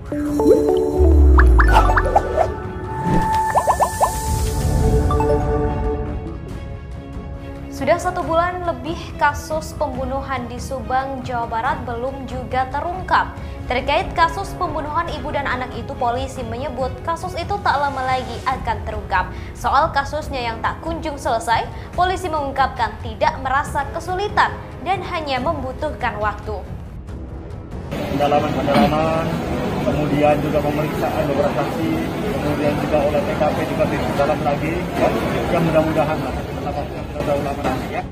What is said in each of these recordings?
Sudah 1 bulan lebih kasus pembunuhan di Subang, Jawa Barat belum juga terungkap. Terkait kasus pembunuhan ibu dan anak itu, polisi menyebut kasus itu tak lama lagi akan terungkap. Soal kasusnya yang tak kunjung selesai, polisi mengungkapkan tidak merasa kesulitan dan hanya membutuhkan waktu. Pendalaman, kemudian juga pemeriksaan beberapa saksi, kemudian juga oleh TKP juga lebih dalam lagi, yang mudah-mudahan ya.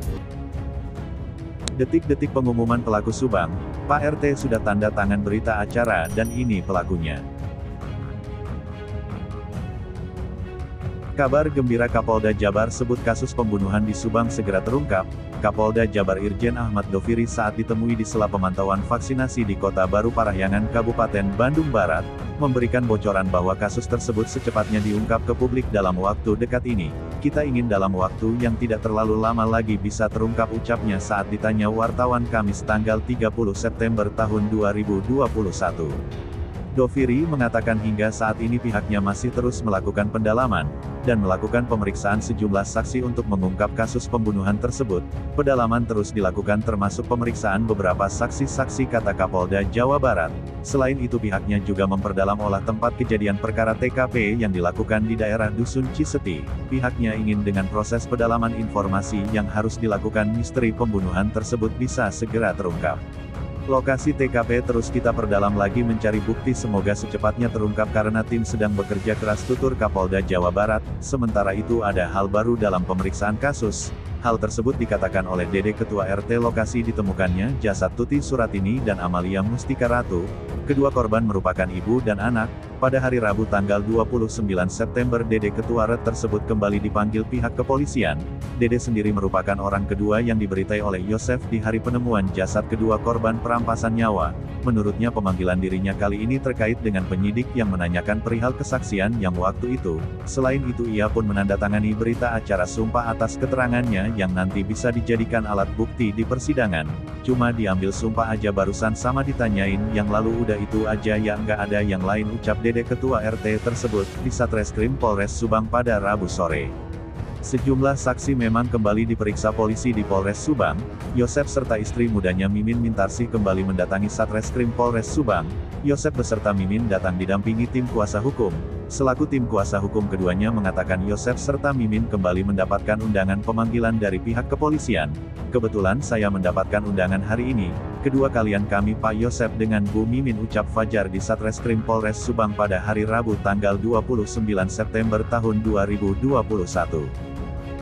Detik-detik pengumuman pelaku Subang, Pak RT sudah tanda tangan berita acara dan ini pelakunya. Kabar gembira Kapolda Jabar sebut kasus pembunuhan di Subang segera terungkap. Kapolda Jabar Irjen Ahmad Doviri saat ditemui di sela pemantauan vaksinasi di Kota Baru Parahyangan, Kabupaten Bandung Barat, memberikan bocoran bahwa kasus tersebut secepatnya diungkap ke publik dalam waktu dekat ini. Kita ingin dalam waktu yang tidak terlalu lama lagi bisa terungkap, ucapnya saat ditanya wartawan Kamis tanggal 30 September tahun 2021. Doviri mengatakan hingga saat ini pihaknya masih terus melakukan pendalaman, dan melakukan pemeriksaan sejumlah saksi untuk mengungkap kasus pembunuhan tersebut. Pendalaman terus dilakukan termasuk pemeriksaan beberapa saksi-saksi, kata Kapolda Jawa Barat. Selain itu pihaknya juga memperdalam olah tempat kejadian perkara TKP yang dilakukan di daerah Dusun Ciseti. Pihaknya ingin dengan proses pendalaman informasi yang harus dilakukan misteri pembunuhan tersebut bisa segera terungkap. Lokasi TKP terus kita perdalam lagi mencari bukti, semoga secepatnya terungkap karena tim sedang bekerja keras, tutur Kapolda Jawa Barat. Sementara itu ada hal baru dalam pemeriksaan kasus. Hal tersebut dikatakan oleh Dede Ketua RT lokasi ditemukannya jasad Tuti Suratini dan Amalia Mustika Ratu. Kedua korban merupakan ibu dan anak. Pada hari Rabu tanggal 29 September Dede Ketua RT tersebut kembali dipanggil pihak kepolisian. Dede sendiri merupakan orang kedua yang diberitai oleh Yosef di hari penemuan jasad kedua korban perampasan nyawa. Menurutnya pemanggilan dirinya kali ini terkait dengan penyidik yang menanyakan perihal kesaksian yang waktu itu. Selain itu ia pun menandatangani berita acara sumpah atas keterangannya yang nanti bisa dijadikan alat bukti di persidangan. Cuma diambil sumpah aja barusan sama ditanyain yang lalu udah itu aja ya, nggak ada yang lain, ucap Dede Ketua RT tersebut di Satreskrim Polres Subang pada Rabu sore. Sejumlah saksi memang kembali diperiksa polisi di Polres Subang. Yosef serta istri mudanya Mimin Mintarsih kembali mendatangi Satreskrim Polres Subang. Yosef beserta Mimin datang didampingi tim kuasa hukum. Selaku tim kuasa hukum keduanya mengatakan Yosef serta Mimin kembali mendapatkan undangan pemanggilan dari pihak kepolisian. Kebetulan saya mendapatkan undangan hari ini. Kedua kalian kami Pak Yosef dengan Bu Mimin, ucap Fajar di Satreskrim Polres Subang pada hari Rabu tanggal 29 September tahun 2021.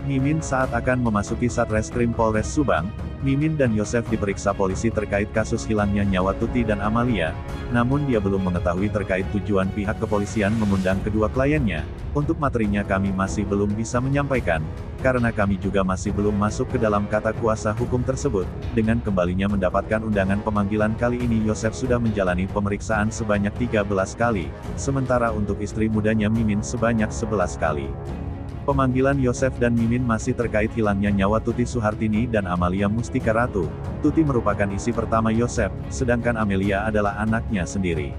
Mimin saat akan memasuki Satreskrim Polres Subang, Mimin dan Yosef diperiksa polisi terkait kasus hilangnya nyawa Tuti dan Amalia. Namun dia belum mengetahui terkait tujuan pihak kepolisian mengundang kedua kliennya. Untuk materinya kami masih belum bisa menyampaikan, karena kami juga masih belum masuk ke dalam, kata kuasa hukum tersebut. Dengan kembalinya mendapatkan undangan pemanggilan kali ini Yosef sudah menjalani pemeriksaan sebanyak 13 kali, sementara untuk istri mudanya Mimin sebanyak 11 kali. Pemanggilan Yosef dan Mimin masih terkait hilangnya nyawa Tuti Suhartini dan Amalia Mustika Ratu. Tuti merupakan istri pertama Yosef, sedangkan Amelia adalah anaknya sendiri.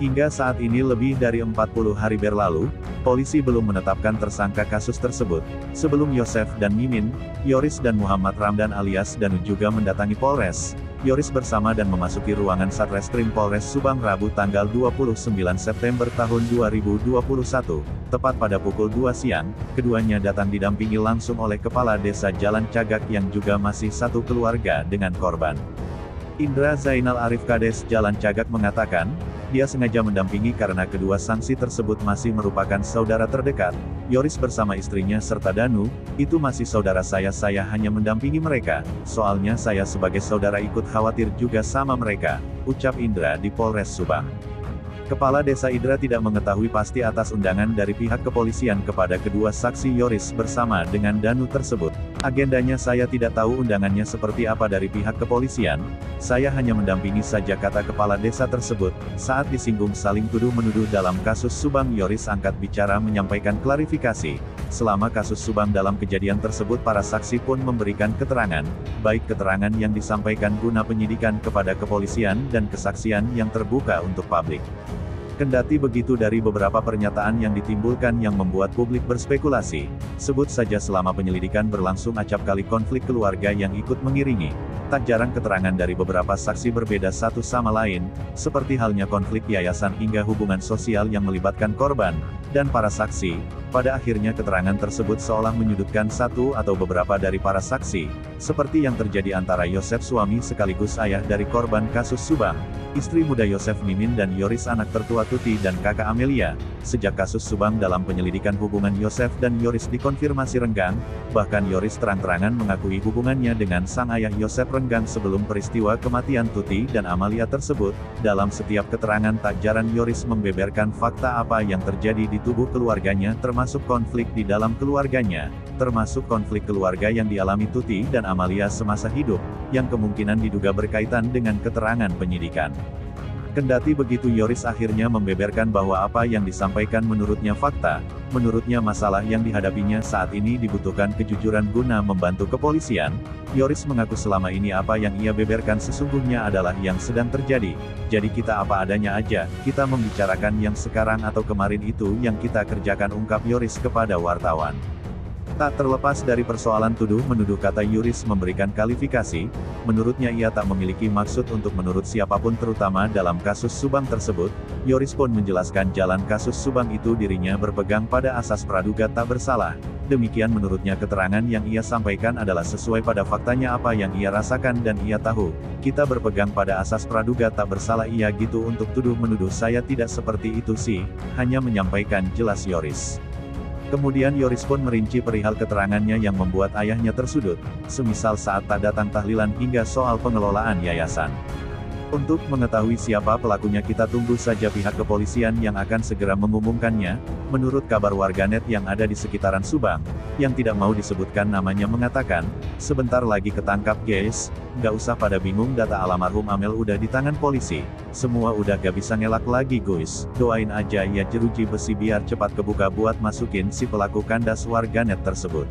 Hingga saat ini lebih dari 40 hari berlalu, polisi belum menetapkan tersangka kasus tersebut. Sebelum Yosef dan Mimin, Yoris dan Muhammad Ramdan alias Danu juga mendatangi Polres. Yoris bersama dan memasuki ruangan Satreskrim Polres Subang Rabu tanggal 29 September tahun 2021. Tepat pada pukul 2 siang, keduanya datang didampingi langsung oleh Kepala Desa Jalan Cagak yang juga masih satu keluarga dengan korban. Indra Zainal Arif Kades Jalan Cagak mengatakan, dia sengaja mendampingi karena kedua saksi tersebut masih merupakan saudara terdekat. Yoris bersama istrinya serta Danu, itu masih saudara saya hanya mendampingi mereka, soalnya saya sebagai saudara ikut khawatir juga sama mereka, ucap Indra di Polres Subang. Kepala Desa Indra tidak mengetahui pasti atas undangan dari pihak kepolisian kepada kedua saksi Yoris bersama dengan Danu tersebut. Agendanya saya tidak tahu undangannya seperti apa dari pihak kepolisian, saya hanya mendampingi saja, kata kepala desa tersebut. Saat disinggung saling tuduh-menuduh dalam kasus Subang, Yoris angkat bicara menyampaikan klarifikasi. Selama kasus Subang dalam kejadian tersebut para saksi pun memberikan keterangan, baik keterangan yang disampaikan guna penyidikan kepada kepolisian dan kesaksian yang terbuka untuk publik. Kendati begitu, dari beberapa pernyataan yang ditimbulkan yang membuat publik berspekulasi, sebut saja selama penyelidikan berlangsung acap kali konflik keluarga yang ikut mengiringi. Tak jarang keterangan dari beberapa saksi berbeda satu sama lain, seperti halnya konflik yayasan hingga hubungan sosial yang melibatkan korban dan para saksi. Pada akhirnya keterangan tersebut seolah menyudutkan satu atau beberapa dari para saksi, seperti yang terjadi antara Yosef, suami sekaligus ayah dari korban kasus Subang, istri muda Yosef Mimin, dan Yoris, anak tertua Tuti dan kakak Amelia. Sejak kasus Subang dalam penyelidikan, hubungan Yosef dan Yoris dikonfirmasi renggang, bahkan Yoris terang-terangan mengakui hubungannya dengan sang ayah Yosef renggang sebelum peristiwa kematian Tuti dan Amalia tersebut. Dalam setiap keterangan tak jarang Yoris membeberkan fakta apa yang terjadi di tubuh keluarganya, termasuk konflik di dalam keluarganya, termasuk konflik keluarga yang dialami Tuti dan Amalia semasa hidup, yang kemungkinan diduga berkaitan dengan keterangan penyidikan. Kendati begitu, Yoris akhirnya membeberkan bahwa apa yang disampaikan menurutnya fakta. Menurutnya masalah yang dihadapinya saat ini dibutuhkan kejujuran guna membantu kepolisian. Yoris mengaku selama ini apa yang ia beberkan sesungguhnya adalah yang sedang terjadi. Jadi kita apa adanya aja, kita membicarakan yang sekarang atau kemarin itu yang kita kerjakan, ungkap Yoris kepada wartawan. Tak terlepas dari persoalan tuduh-menuduh, kata Yoris memberikan kualifikasi, menurutnya ia tak memiliki maksud untuk menurut siapapun terutama dalam kasus Subang tersebut. Yoris pun menjelaskan jalan kasus Subang itu dirinya berpegang pada asas praduga tak bersalah. Demikian menurutnya keterangan yang ia sampaikan adalah sesuai pada faktanya apa yang ia rasakan dan ia tahu. Kita berpegang pada asas praduga tak bersalah, iya gitu. Untuk tuduh-menuduh saya tidak seperti itu sih, hanya menyampaikan, jelas Yoris. Kemudian Yoris pun merinci perihal keterangannya yang membuat ayahnya tersudut, semisal saat tak datang tahlilan hingga soal pengelolaan yayasan. Untuk mengetahui siapa pelakunya kita tunggu saja pihak kepolisian yang akan segera mengumumkannya. Menurut kabar warganet yang ada di sekitaran Subang, yang tidak mau disebutkan namanya mengatakan, sebentar lagi ketangkap guys, nggak usah pada bingung, data almarhum Amel udah di tangan polisi, semua udah gak bisa ngelak lagi guys, doain aja ya jeruji besi biar cepat kebuka buat masukin si pelaku, kandas warganet tersebut.